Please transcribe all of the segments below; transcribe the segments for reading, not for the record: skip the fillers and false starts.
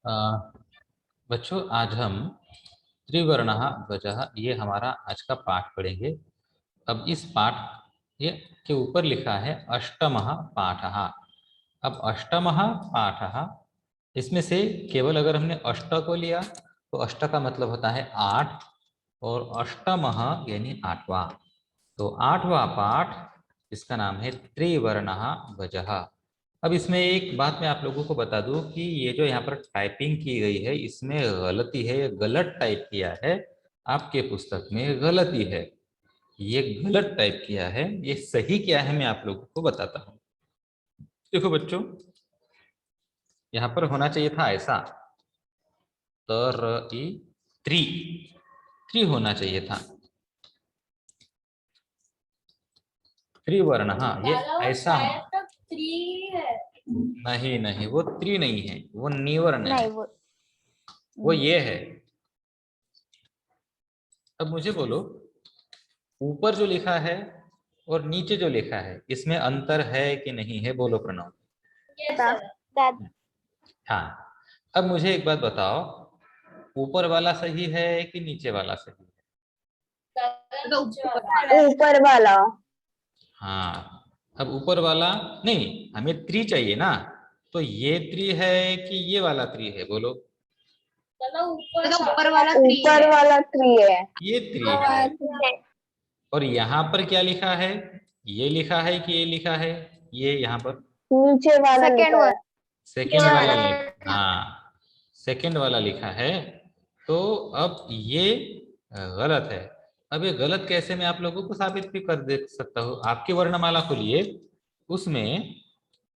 अ, बच्चों आज हम त्रिवर्णः ध्वजः ये हमारा आज का पाठ पढ़ेंगे। अब इस पाठ ये के ऊपर लिखा है अष्टमः पाठः। अब अष्टमः पाठः इसमें से केवल अगर हमने अष्ट को लिया तो अष्ट का मतलब होता है 8 और अष्टमः यानी 8वां। तो 8वां पाठ इसका नाम है त्रिवर्णः ध्वजः। अब इसमें एक बात मैं आप लोगों को बता दूं कि ये जो यहाँ पर टाइपिंग की गई है इसमें गलती है, ये गलत टाइप किया है। आपके पुस्तक में गलती है, ये गलत टाइप किया है। ये सही क्या है मैं आप लोगों को बताता हूँ। देखो बच्चों, यहाँ पर होना चाहिए था ऐसा तर ई त्रि त्रि होना चाहिए था, त्रिवर्ण। हाँ ये ऐसा नहीं नहीं, वो त्रि नहीं है, वो निवर्ण है, नहीं वो ये है। अब मुझे बोलो, ऊपर जो लिखा है और नीचे जो लिखा है इसमें अंतर है कि नहीं है? बोलो प्रणव। हाँ, अब मुझे एक बात बताओ, ऊपर वाला सही है कि नीचे वाला सही है? ऊपर वाला। हाँ, अब ऊपर वाला नहीं, हमें त्रि चाहिए ना, तो ये त्रि है कि ये वाला त्रि है? बोलो। ऊपर वाला ट्री है। ये त्रि है। और यहाँ पर क्या लिखा है? ये लिखा है कि ये लिखा है? ये यहाँ पर नीचे वाला लिखा है। सेकंड वाला लिखा, हाँ सेकंड वाला लिखा है। तो अब ये गलत है। अब ये गलत कैसे मैं आप लोगों को साबित भी कर दे सकता हूँ। आपकी वर्णमाला खोलिए, उसमें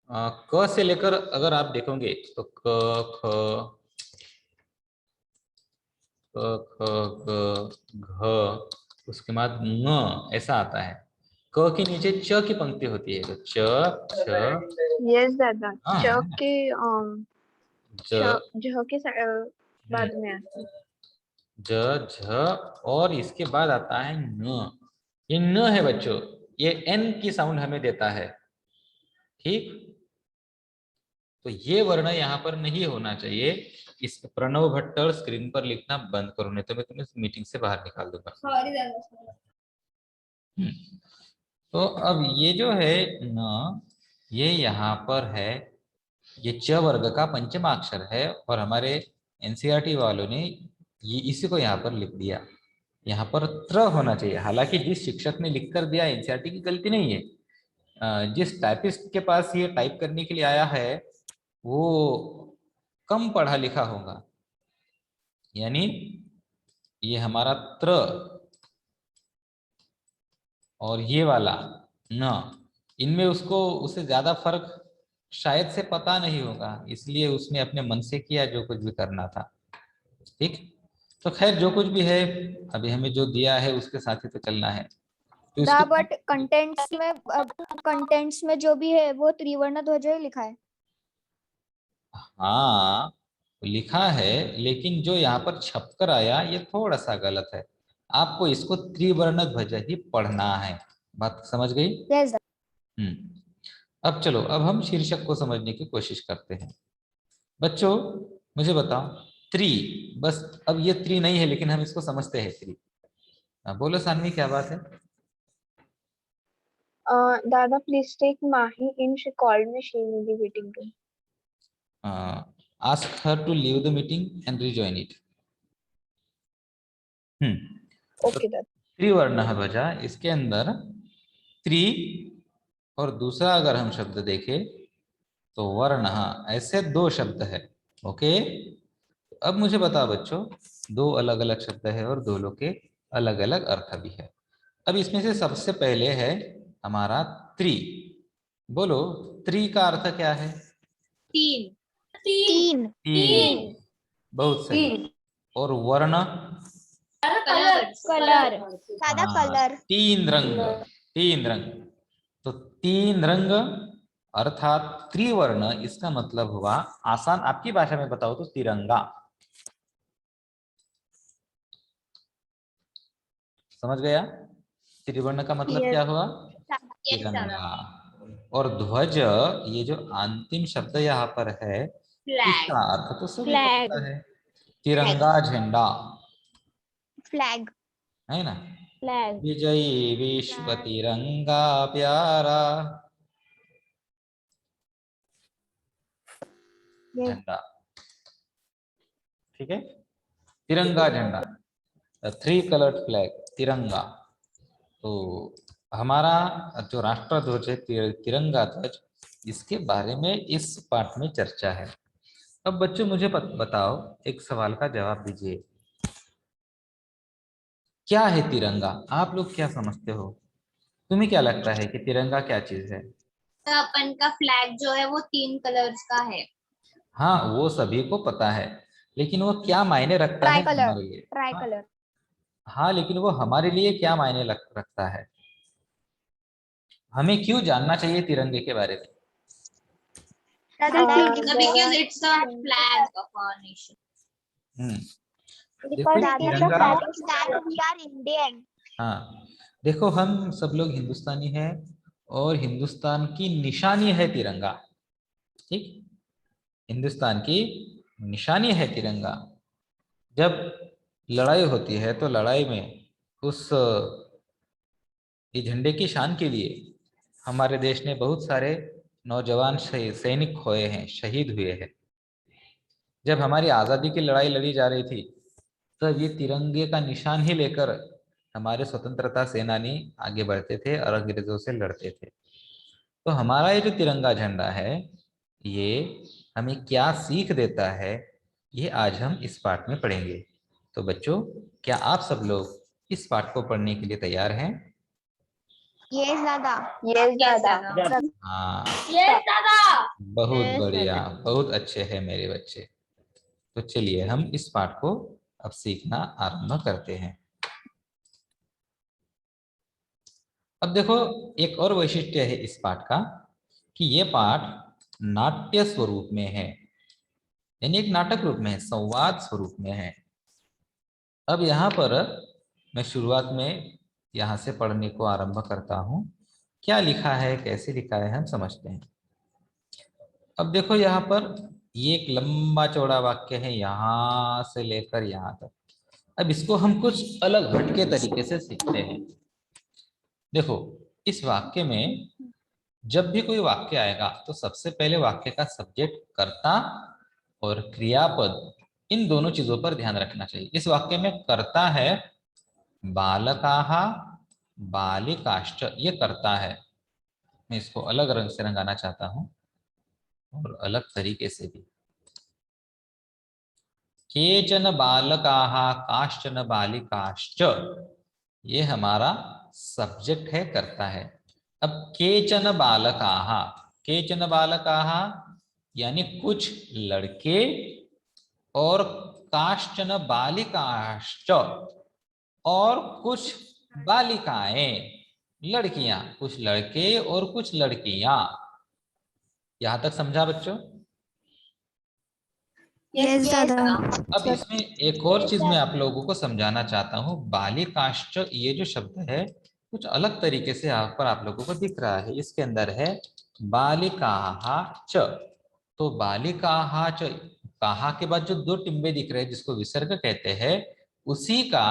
क से लेकर अगर आप देखोगे तो क ख क ख ग घ, उसके बाद न ऐसा आता है। क के नीचे च की पंक्ति होती है, तो च छ। यस दादा, हाँ च है ना? के ज झ के बाद में आता है। ज झ और इसके बाद आता है न। ये न है बच्चों, ये एन की साउंड हमें देता है। ठीक, तो ये वर्ण यहाँ पर नहीं होना चाहिए। इस प्रणव भट्टर स्क्रीन पर लिखना बंद करो, नहीं तो मैं तुम्हें मीटिंग से बाहर निकाल दूंगा। तो अब ये जो है न, ये यहाँ पर है, ये च वर्ग का पंचमाक्षर है और हमारे एनसीईआरटी वालों ने ये इसी को यहाँ पर लिख दिया। यहाँ पर त्र होना चाहिए, हालांकि जिस शिक्षक ने लिख कर दिया एनसीईआरटी की गलती नहीं है। जिस टाइपिस्ट के पास ये टाइप करने के लिए आया है वो कम पढ़ा लिखा होगा, यानी ये हमारा त्र और ये वाला न, इनमें उसको उससे ज्यादा फर्क शायद से पता नहीं होगा, इसलिए उसने अपने मन से किया जो कुछ भी करना था। ठीक, तो खैर जो कुछ भी है, अभी हमें जो दिया है उसके साथ ही तो चलना है। तो इसको बट कंटेंट्स में जो भी है वो त्रिवर्ण ध्वज ही लिखा है। हाँ लिखा है, लेकिन जो यहाँ पर छपकर आया ये थोड़ा सा गलत है। आपको इसको त्रिवर्ण ध्वज ही पढ़ना है। बात समझ गई? यस। अब चलो, अब हम शीर्षक को समझने की कोशिश करते हैं। बच्चों मुझे बताओ, त्रि, बस अब ये त्रि नहीं है लेकिन हम इसको समझते हैं त्रि। बोलो सानवी, क्या बात है? दादा please take Mahi in, she called me, she will be waiting room. Ask her to leave the meeting and rejoin it. तो ओके दादा। त्रिवर्ण ध्वजा, इसके अंदर त्रि और दूसरा अगर हम शब्द देखें तो वर्ण, ऐसे दो शब्द है। ओके, अब मुझे बताओ बच्चों, दो अलग अलग शब्द है और दोनों के अलग अलग अर्थ भी है। अब इसमें से सबसे पहले है हमारा त्रि। बोलो, त्रि का अर्थ क्या है? तीन। तीन। तीन, बहुत सही। और वर्ण? कलर। कलर दादा, हाँ, कलर। तीन रंग, तीन रंग। तो तीन रंग अर्थात त्रिवर्ण, इसका मतलब हुआ, आसान आपकी भाषा में बताओ तो तिरंगा। समझ गया? त्रिवर्ण का मतलब क्या हुआ? तिरंगा। और ध्वज, ये जो अंतिम शब्द यहाँ पर है फ्लैग, इसका अर्थ तो सभी को Flag. पता है, तिरंगा झंडा, Flag. है ना। Flag. विजयी विश्व Flag. तिरंगा प्यारा, Yes. झंडा, ठीक है, तिरंगा झंडा, थ्री कलर्ड फ्लैग, तिरंगा। तो हमारा जो राष्ट्रध्वज है तिरंगा ध्वज, इसके बारे में इस पाठ में चर्चा है। अब बच्चों मुझे बताओ, एक सवाल का जवाब दीजिए, क्या है तिरंगा? आप लोग क्या समझते हो? तुम्हें क्या लगता है कि तिरंगा क्या चीज है? अपन का फ्लैग जो है वो 3 कलर्स का है। हाँ, वो सभी को पता है, लेकिन वो क्या मायने रखता है Tricolor. हमारे लिए? हाँ, Tricolor. हाँ, लेकिन वो हमारे लिए क्या मायने रखता है? हमें क्यों जानना चाहिए तिरंगे के बारे में? Because it's the flag of our nation. देखो तिरंगा, that we are Indian. हाँ, देखो हम सब लोग हिंदुस्तानी हैं और हिंदुस्तान की निशानी है तिरंगा, ठीक, हिंदुस्तान की निशानी है तिरंगा। जब लड़ाई होती है तो लड़ाई में उस ये झंडे की शान के लिए हमारे देश ने बहुत सारे नौजवान सैनिक खोए हैं, शहीद हुए हैं। जब हमारी आज़ादी की लड़ाई लड़ी जा रही थी, तब ये तिरंगे का निशान ही लेकर हमारे स्वतंत्रता सेनानी आगे बढ़ते थे और अंग्रेजों से लड़ते थे। तो हमारा ये जो तिरंगा झंडा है, ये हमें क्या सीख देता है, ये आज हम इस पाठ में पढ़ेंगे। तो बच्चों, क्या आप सब लोग इस पाठ को पढ़ने के लिए तैयार हैं? Yes, Dada. Yes, दादा। हाँ, Yes, दादा। बहुत Yes, बढ़िया, Dada. बहुत अच्छे हैं मेरे बच्चे। तो चलिए हम इस पाठ को अब सीखना आरंभ करते हैं। अब देखो, एक और वैशिष्ट्य है इस पाठ का कि ये पाठ नाट्य स्वरूप में है, यानी एक नाटक रूप में है, संवाद स्वरूप में है। अब यहाँ पर मैं शुरुआत में यहाँ से पढ़ने को आरंभ करता हूँ। क्या लिखा है, कैसे लिखा है, हम समझते हैं। अब देखो यहाँ पर ये एक लंबा चौड़ा वाक्य है, यहाँ से लेकर यहाँ तक। अब इसको हम कुछ अलग हटके तरीके से सीखते हैं। देखो, इस वाक्य में जब भी कोई वाक्य आएगा तो सबसे पहले वाक्य का सब्जेक्ट, कर्ता और क्रियापद, इन दोनों चीजों पर ध्यान रखना चाहिए। इस वाक्य में कर्ता है बालकाः बालिकाश्च, ये कर्ता है। मैं इसको अलग रंग से रंगाना चाहता हूं और अलग तरीके से भी। केचन बालकाः काश्चन बालिकाश्च, ये हमारा सब्जेक्ट है, कर्ता है। अब केचन बालकाः, केचन बालकाः यानी कुछ लड़के, और काश्चन बालिकाश्च और कुछ बालिकाएं, लड़कियां, कुछ लड़के और कुछ लड़कियां। यहां तक समझा बच्चों? Yes, Dada. अब इसमें एक और चीज मैं आप लोगों को समझाना चाहता हूँ। बालिकाश्च, ये जो शब्द है कुछ अलग तरीके से यहाँ पर आप लोगों को दिख रहा है। इसके अंदर है बालिकाः च, तो बालिकाः च, काहा के बाद जो दो टिम्बे दिख रहे हैं जिसको विसर्ग कहते हैं, उसी का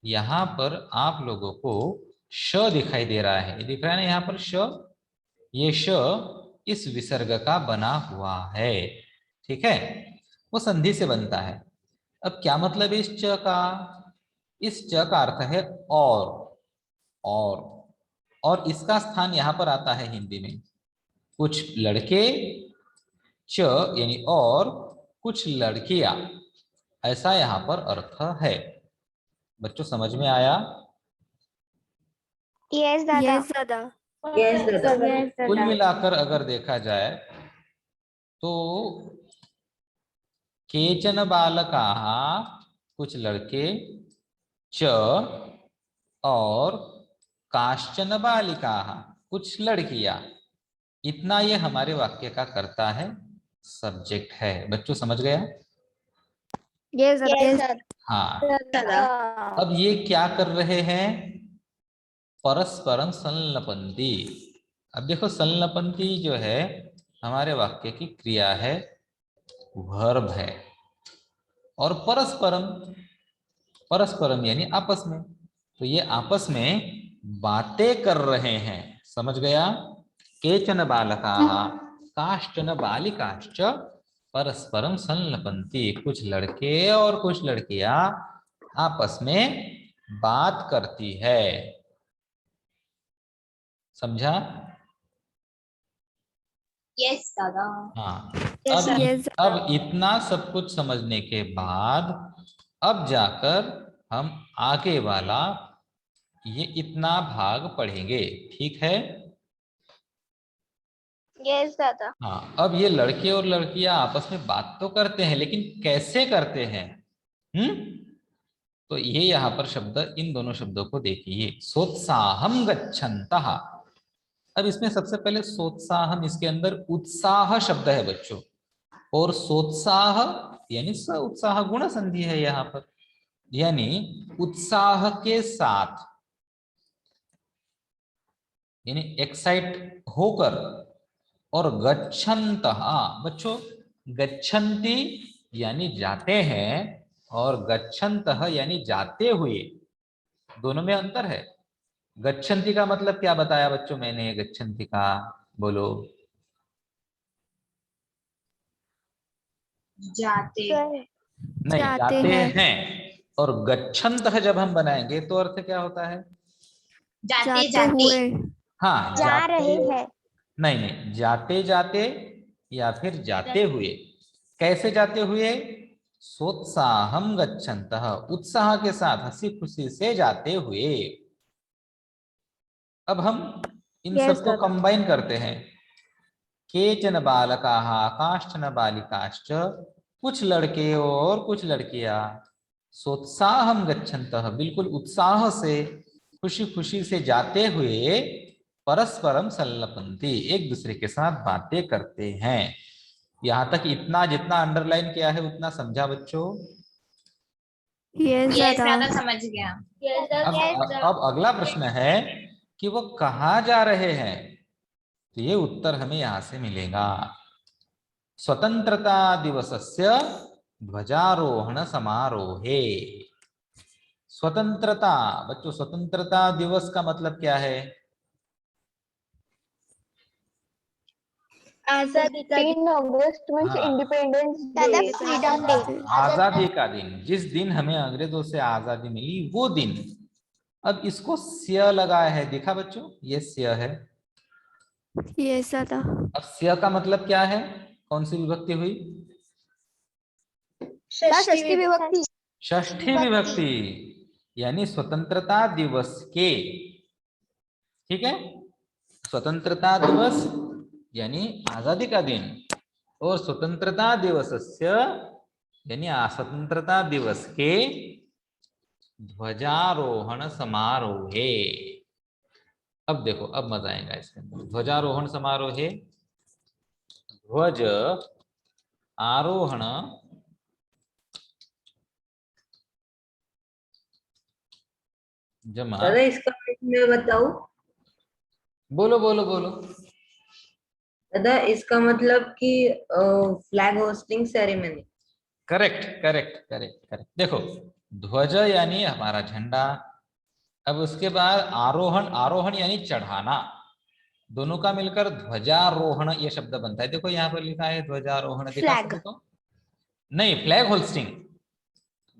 यहाँ पर आप लोगों को श दिखाई दे रहा है। दिख रहा है ना यहाँ पर श, ये श इस विसर्ग का बना हुआ है, ठीक है, वो संधि से बनता है। अब क्या मतलब है इस च का? इस च का अर्थ है और और इसका स्थान यहां पर आता है हिंदी में कुछ लड़के, च यानी और, कुछ लड़कियां, ऐसा यहां पर अर्थ है। बच्चों समझ में आया? Yes, Dada. Yes, Dada. Yes, दादा। Yes, कुल Dada. मिलाकर अगर देखा जाए तो केचन बालकाः, कुछ लड़के, च और काश्चन बालिकाः, कुछ लड़कियां, इतना ये हमारे वाक्य का कर्ता है, सब्जेक्ट है। बच्चों समझ गया? Yes, Dada. Yes, Yes, हाँ। दादा। अब ये क्या कर रहे हैं? परस्परम संलपन्ति। अब देखो, संलपन्ति जो है हमारे वाक्य की क्रिया है, वर्ब है, और परस्परम, परस्परम यानी आपस में, तो ये आपस में बातें कर रहे हैं। समझ गया? केचन बालकाः काश्चन बालिकाश्च परस्परम संलपन्ति, कुछ लड़के और कुछ लड़कियां आपस में बात करती है। समझा? यस दादा। हाँ। Yes, sir. अब इतना सब कुछ समझने के बाद अब जाकर हम आगे वाला ये इतना भाग पढ़ेंगे। ठीक है? यस दादा। हाँ, अब ये लड़के और लड़कियां आपस में बात तो करते हैं, लेकिन कैसे करते हैं? तो ये यहाँ पर शब्द, इन दोनों शब्दों को देखिए, सोत्साहम गच्छन्तः। अब इसमें सबसे पहले सोत्साहम, इसके अंदर उत्साह शब्द है बच्चों, और सोत्साह यानी स उत्साह गुण संधि है यहाँ पर, यानी उत्साह के साथ, यानी एक्साइट होकर। और गच्छन्तः बच्चों, गच्छन्ति यानी जाते हैं, और गच्छन्तः यानी जाते हुए, दोनों में अंतर है। गच्छन्ति का मतलब क्या बताया बच्चों मैंने? गच्छन्ति का बोलो। जाते नहीं, जाते हैं। और गच्छन्तः जब हम बनाएंगे तो अर्थ क्या होता है? जाते जाते हाँ, जा रहे हैं। नहीं नहीं, जाते जाते या फिर जाते हुए। कैसे जाते हुए? सोत्साहम गच्छन्तः, उत्साह के साथ, हंसी खुशी से जाते हुए। अब हम इन सबको कंबाइन करते हैं। केचन बालकाः काश्चन बालिकाश्च, कुछ लड़के और कुछ लड़कियां सोत्साहम गच्छन्तः, बिल्कुल उत्साह से, खुशी खुशी से जाते हुए, परस्परम संलपन्ति, एक दूसरे के साथ बातें करते हैं। यहां तक इतना जितना अंडरलाइन किया है उतना समझा बच्चों? यस दादा, समझ गया। अब अगला प्रश्न है कि वो कहाँ जा रहे हैं, तो ये उत्तर हमें यहां से मिलेगा। स्वतंत्रता दिवसस्य ध्वजारोहण समारोहे। स्वतंत्रता बच्चों, स्वतंत्रता दिवस का मतलब क्या है? आजादी का 3 अगस्त मीन्स हाँ, इंडिपेंडेंस डे, फ्रीडम डे। आजादी का दिन, जिस दिन हमें अंग्रेजों से आजादी मिली वो दिन। अब इसको स्य लगाया है, देखा बच्चों? ये स्य है। यस दादा। अब स्य का मतलब क्या है? कौन सी विभक्ति हुई? षष्ठी विभक्ति। षष्ठी विभक्ति, यानी स्वतंत्रता दिवस के। ठीक है? स्वतंत्रता दिवस यानी आजादी का दिन, और स्वतंत्रता दिवसस्य यानी स्वतंत्रता दिवस के ध्वजारोहण समारोहे। अब देखो, अब मजा आएगा इसके अंदर। ध्वजारोहण समारोहे, ध्वज आरोहण जमा। दादा इसका मैं बताऊं? बोलो बोलो बोलो। दादा इसका मतलब कि flag hosting ceremony. Correct correct correct correct. देखो, ध्वज यानी हमारा झंडा। अब उसके बाद आरोहण, आरोहण यानी चढ़ाना, दोनों का मिलकर ध्वजारोहण ये शब्द बनता है। देखो यहाँ पर लिखा है ध्वजारोहण, दिखा फ्लैग। सके तो? नहीं, फ्लैग होस्टिंग,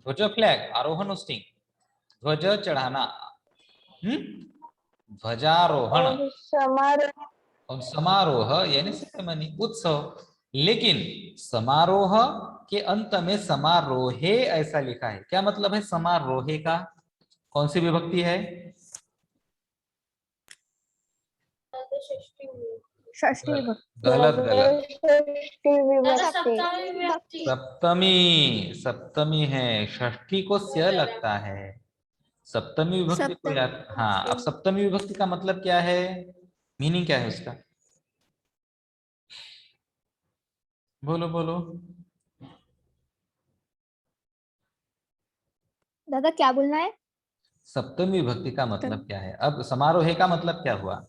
ध्वज फ्लैग, आरोहण होस्टिंग, ध्वज चढ़ाना, ध्वजारोहण। और समारोह। और समारोह यानी सेरेमनी, उत्सव। लेकिन समारोह के अंत में समारोहे ऐसा लिखा है, क्या मतलब है समारोहे का? कौन सी विभक्ति है? षष्ठी विभक्ति। गलत गलत, षष्ठी विभक्ति। सप्तमी, सप्तमी है। षष्ठी को स्य लगता है, सप्तमी विभक्ति को याद। हाँ, अब सप्तमी विभक्ति का मतलब क्या है? मीनिंग क्या है उसका? बोलो बोलो। दादा क्या बोलना है? सप्तमी विभक्ति का मतलब क्या है? अब समारोह का मतलब क्या हुआ?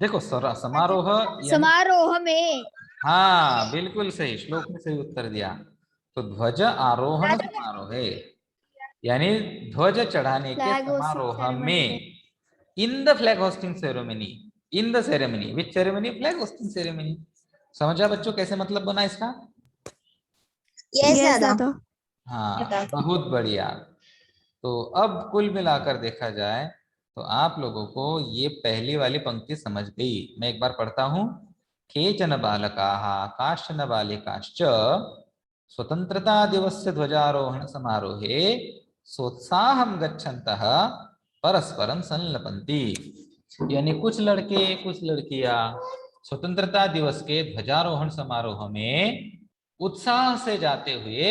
देखो समारोह यानी समारोह में। हाँ बिल्कुल सही, श्लोक ने सही उत्तर दिया। तो ध्वज आरोहण समारोह है, यानी ध्वज चढ़ाने के फ्लैग होस्टिंग समारोह सेरेमनी में। में, in the flag hosting ceremony, in the ceremony, which ceremony? Flag hosting ceremony. समझा बच्चों कैसे मतलब बना इसका? यस यस दादा। दादा। हाँ बहुत बढ़िया। तो अब कुल मिलाकर देखा जाए तो आप लोगों को ये पहली वाली पंक्ति समझ गई। मैं एक बार पढ़ता हूं। केचन बालकाः काश्चन बालिकाश्च स्वतंत्रता दिवस्य ध्वजारोहण समारोहे सोत्साहं गच्छन्तः परस्परं संलपन्ति। यानी कुछ लड़के कुछ लड़कियां स्वतंत्रता दिवस के ध्वजारोहण समारोह में उत्साह से जाते हुए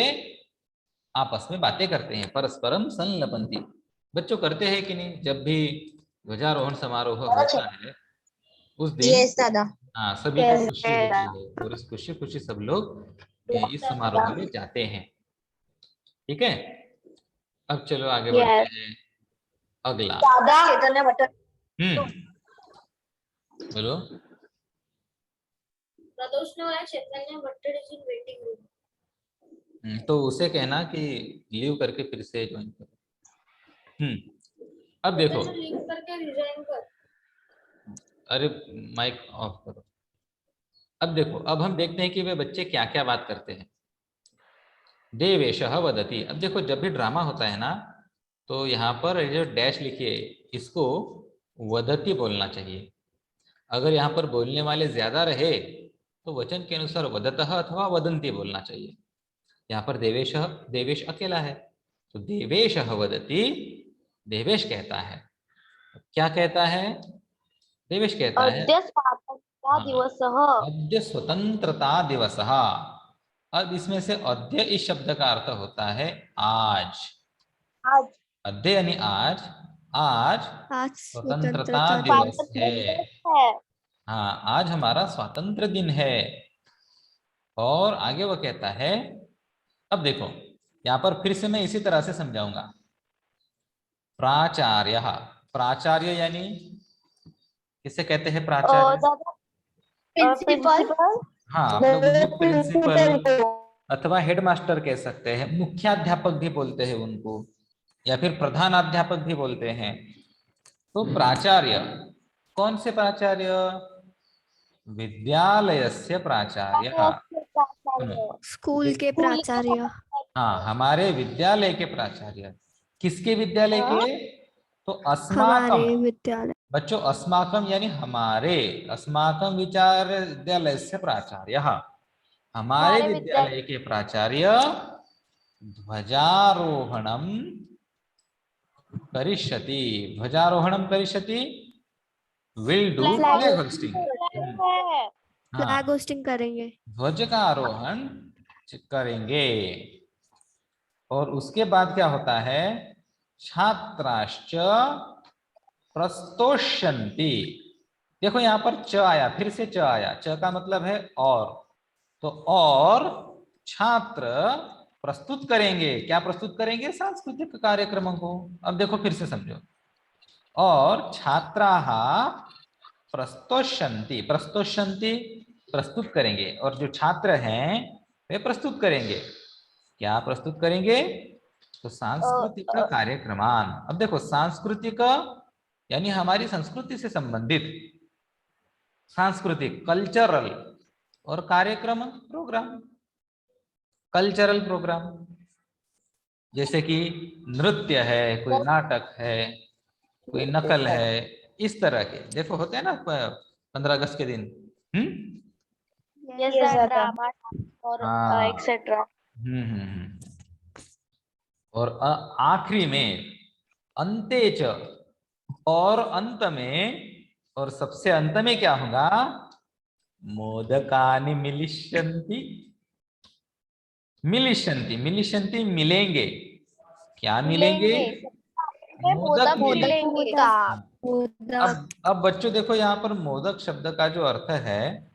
आपस में बातें करते हैं। परस्परम संलपन्ति। बच्चों करते हैं कि नहीं? जब भी ध्वजारोहण समारोह होता है उस दिन यस दादा। हाँ सभी को खुशी होती है, और इस खुशी खुशी सब लोग इस समारोह में जाते हैं। ठीक है, अब चलो आगे बढ़ते हैं। अगला चैतन्य बटर बोलो। प्रदोष ने बोला Chaitanya Buttar is in waiting room. तो उसे कहना कि लीव करके फिर से ज्वाइन करो। अब देखो, लीव करके रिजाइन कर। अरे माइक ऑफ करो। अब देखो, अब हम देखते हैं कि वे बच्चे क्या क्या बात करते हैं। देवेशः वदति। अब देखो जब भी ड्रामा होता है ना, तो यहाँ पर जो डैश लिखिए इसको वदति बोलना चाहिए। अगर यहाँ पर बोलने वाले ज्यादा रहे तो वचन के अनुसार वदतः अथवा वदंती बोलना चाहिए। यहाँ पर देवेश अकेला है, तो देवेशः वदति, देवेश कहता है। क्या कहता है? देवेश कहता है अद्य स्वातंत्र्य दिवसः। अद्य स्वतंत्रता दिवसः। अब इसमें से अद्य इस शब्द का अर्थ होता है आज। आज अद्य यानी आज, आज आज स्वतंत्रता स्वतंत्रता दिवस दिवस है। है। हाँ आज हमारा स्वतंत्र दिन है। और आगे वो कहता है, अब देखो यहाँ पर फिर से मैं इसी तरह से समझाऊंगा। प्राचार्य, प्राचार्य यानी किसे कहते हैं प्राचार्य? प्रिंसिपल। हाँ आप लोग उन्हें प्रिंसिपल अथवा हेडमास्टर कह सकते हैं, मुख्याध्यापक भी बोलते हैं उनको, या फिर प्रधानाध्यापक भी बोलते हैं। तो प्राचार्य, कौन से प्राचार्य? विद्यालयस्य प्राचार्य। स्कूल के प्राचार्य। हाँ हमारे विद्यालय के प्राचार्य। किसके विद्यालय के? तो अस्माकम। हमारे विद्यालय। बच्चों अस्माकम यानी हमारे, अस्माकम विद्यालयस्य प्राचार्य, हमारे विद्यालय के प्राचार्य ध्वजारोहणम करिष्यति। ध्वजारोहणम करिष्यति, will do flag hosting. Flag hosting करेंगे। ध्वज का आरोहण करेंगे। और उसके बाद क्या होता है? छात्राश्च प्रस्तोष्यन्ति। देखो यहाँ पर च आया, फिर से च आया। च का मतलब है और, तो और छात्र प्रस्तुत करेंगे। क्या प्रस्तुत करेंगे? सांस्कृतिक कार्यक्रमों को। अब देखो फिर से समझो। और छात्राः प्रस्तोष्यन्ति, प्रस्तोष्यन्ति प्रस्तुत करेंगे, और जो छात्र हैं वे प्रस्तुत करेंगे। क्या प्रस्तुत करेंगे? तो सांस्कृतिक कार्यक्रमान। अब देखो सांस्कृतिक यानी हमारी संस्कृति से संबंधित, सांस्कृतिक कल्चरल, और कार्यक्रम प्रोग्राम, कल्चरल प्रोग्राम, जैसे कि नृत्य है, कोई नाटक है, कोई नकल है, इस तरह के देखो होते हैं ना 15 अगस्त के दिन। ड्रामा और हाँ एक्सेट्रा। और आखिरी में अंते च, और अंत में, और सबसे अंत में क्या होगा? मोदकानि मिलिष्यन्ति। मिलिष्यन्ति, मिलिष्यन्ति मिलेंगे। क्या मिलेंगे? मोदक मिलेंगे। अब बच्चों देखो यहाँ पर मोदक शब्द का जो अर्थ है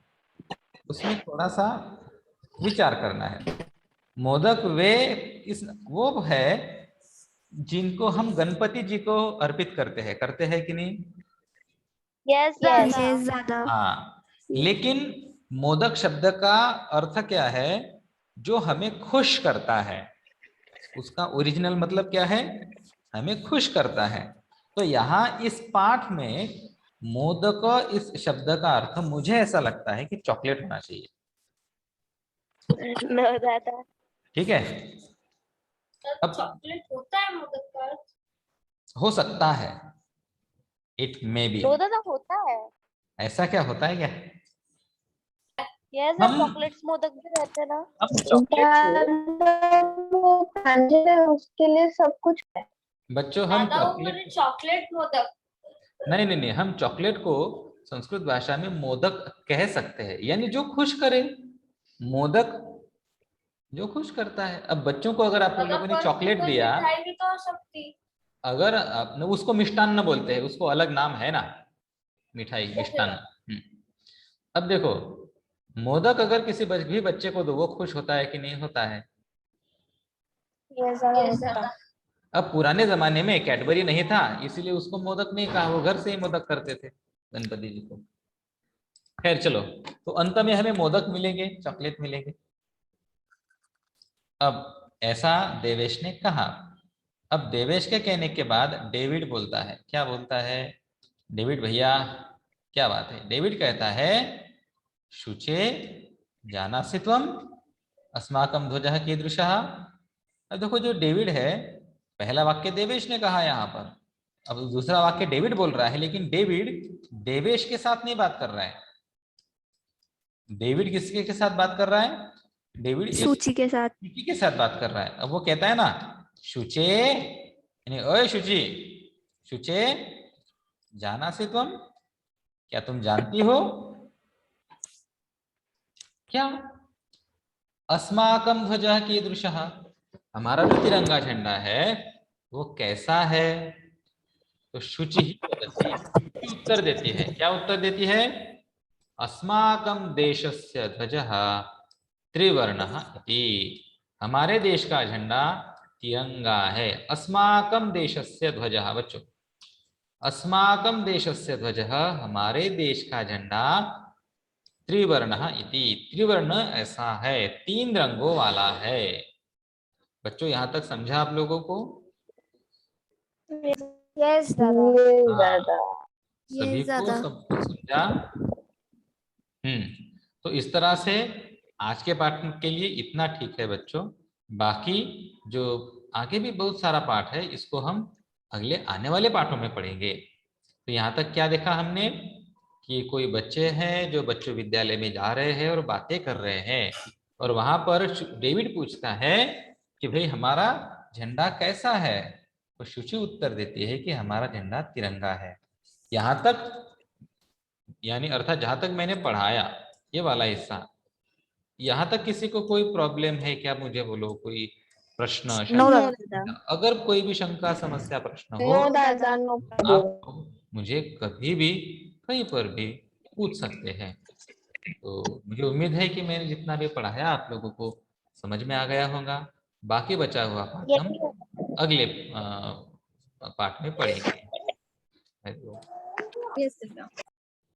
उसमें थोड़ा सा विचार करना है। मोदक वो है जिनको हम गणपति जी को अर्पित करते हैं कि नहीं? Yes, ये ज्यादा हाँ, लेकिन मोदक शब्द का अर्थ क्या है? जो हमें खुश करता है। उसका ओरिजिनल मतलब क्या है? हमें खुश करता है। तो यहाँ इस पाठ में मोदक इस शब्द का अर्थ मुझे ऐसा लगता है कि चॉकलेट होना चाहिए। no दादा। ठीक है, अब चॉकलेट होता है मोदक का अर्थ? हो सकता है, इट मे बी। No दादा होता है। ऐसा क्या होता है क्या? Yes, हम चॉकलेट्स मोदक भी रहते हैं ना। हम चॉकलेट को, वो खाने है, उसके लिए सब कुछ है। बच्चों हम दादा वो चॉकलेट, बोले चॉकलेट मोदक। नहीं, हम चॉकलेट को संस्कृत भाषा में मोदक कह सकते हैं, यानी जो खुश करे। मोदक जो खुश करता है। अब बच्चों को अगर आप लोगों ने दादा चॉकलेट कोई दिया, मिठाई भी तो हो सकती। अगर आपने उसको मिष्टान्न बोलते हैं, उसको अलग नाम है ना, मिठाई मिष्टान्न। अब देखो, मोदक अगर किसी भी बच्चे को दो, वो खुश होता है कि नहीं होता है? Yes, दादा। अब पुराने जमाने में कैडबरी नहीं था, इसीलिए उसको मोदक नहीं कहा, वो घर से ही मोदक करते थे गणपति जी को। खैर चलो, तो अंत में हमें मोदक मिलेंगे, चॉकलेट मिलेंगे। अब ऐसा देवेश ने कहा। अब देवेश के कहने के बाद डेविड बोलता है, क्या बोलता है? डेविड भैया क्या बात है? डेविड कहता है, शुचे जानासि त्वम अस्माकं ध्वजः कीदृशः। अब देखो, जो डेविड है, पहला वाक्य देवेश ने कहा यहाँ पर, अब दूसरा वाक्य डेविड बोल रहा है, लेकिन डेविड देवेश के साथ नहीं बात कर रहा है। डेविड किसके के साथ बात कर रहा है? डेविड एक सूची के साथ। शुचि के साथ बात कर रहा है। अब वो कहता है ना, शुचे, यानी ओए शुचि, शुचे जानासि त्वम, क्या तुम जानती हो क्या? अस्माकं ध्वजः कीदृशः, हमारा जो तिरंगा झंडा है वो कैसा है? तो शुचि ही वदति, शुचि उत्तर देती है। क्या उत्तर देती है? अस्माकं देशस्य ध्वजः त्रिवर्णः इति, हमारे देश का झंडा तिरंगा है। अस्माकं देशस्य ध्वजः, बच्चों अस्माकं देशस्य ध्वजः, हमारे देश का झंडा त्रिवर्णः इति, त्रिवर्ण ऐसा है, 3 रंगों वाला है। बच्चों यहां तक समझा आप लोगों को? Yes, दादा। सभी को सब कुछ समझा? तो इस तरह से आज के पाठ के लिए इतना ठीक है बच्चों। बाकी जो आगे भी बहुत सारा पाठ है, इसको हम अगले आने वाले पाठों में पढ़ेंगे। तो यहाँ तक क्या देखा हमने कि कोई बच्चे हैं जो बच्चों विद्यालय में जा रहे हैं और बातें कर रहे हैं, और वहां पर डेविड पूछता है कि भाई हमारा झंडा कैसा है? तो शुचि उत्तर देती है कि हमारा झंडा तिरंगा है। यहाँ तक, यानी अर्थात जहां तक मैंने पढ़ाया ये वाला हिस्सा, यहाँ तक किसी को कोई प्रॉब्लम है क्या? मुझे बोलो, कोई प्रश्न No, शंका? दादा। अगर कोई भी शंका समस्या प्रश्न हो, No, दादा, no problem. आप मुझे कभी भी कहीं पर भी पूछ सकते हैं। तो मुझे उम्मीद है कि मैंने जितना भी पढ़ाया आप लोगों को समझ में आ गया होगा। बाकी बचा हुआ पाठ हम अगले पाठ में पढ़ेंगे। यस दादा।